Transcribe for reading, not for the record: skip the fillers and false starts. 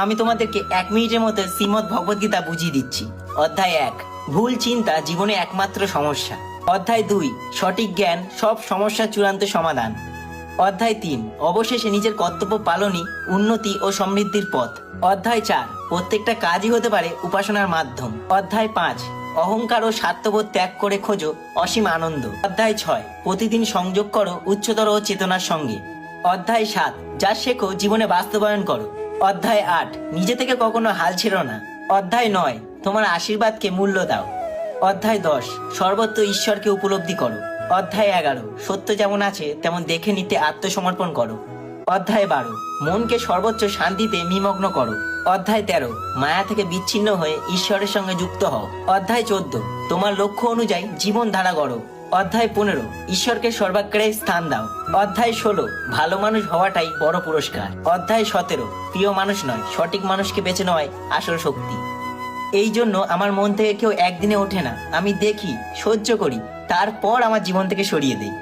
আমি তোমাদেরকে 1 মিনিটের মধ্যে শ্রীমদ্ ভগবদ গীতা বুঝিয়ে দিচ্ছি। অধ্যায় 1, ভুল চিন্তা জীবনে একমাত্র সমস্যা। অধ্যায় 2, সঠিক জ্ঞান সব সমস্যার চূড়ান্ত সমাধান। অধ্যায় 3, অবশেষে নিজের কর্তব্য পালনই উন্নতি ও সমৃদ্ধির পথ। অধ্যায় 4, প্রত্যেকটা কাজই হতে পারে উপাসনার মাধ্যম। অধ্যায় 5, অহংকার ও স্বার্থবোধ ত্যাগ করে খোঁজো অসীম আনন্দ। অধ্যায় 6, প্রতিদিন সংযোগ করো উচ্চতর ও চেতনার সঙ্গে। অধ্যায় 7, যা শেখো জীবনে বাস্তবায়ন করো। অধ্যায় 8, নিজে থেকে কখনো হাল ছেড়ো না। অধ্যায় 9, তোমার আশীর্বাদকে মূল্য দাও। অধ্যায় 10, সর্বত্র ঈশ্বরকে উপলব্ধি করো। অধ্যায় 11, সত্য যেমন আছে তেমন দেখে নিতে আত্মসমর্পণ করো। অধ্যায় 12, মনকে সর্বোচ্চ শান্তিতে নিমগ্ন করো। অধ্যায় 13, মায়া থেকে বিচ্ছিন্ন হয়ে ঈশ্বরের সঙ্গে যুক্ত হও। অধ্যায় 14, তোমার লক্ষ্য অনুযায়ী জীবন ধারা গড়ো। অধ্যায় 15, ঈশ্বরকে সর্বাগ্রে স্থান দাও। অধ্যায় 16, ভালো মানুষ হওয়াটাই বড় পুরস্কার। অধ্যায় 17, প্রিয় মানুষ নয় সঠিক মানুষকে বেছে নেওয়াই আসল শক্তি। এই জন্য আমার মন থেকে কেউ একদিনে ওঠে না, আমি দেখি, সহ্য করি, তারপর আমার জীবন থেকে সরিয়ে দেই।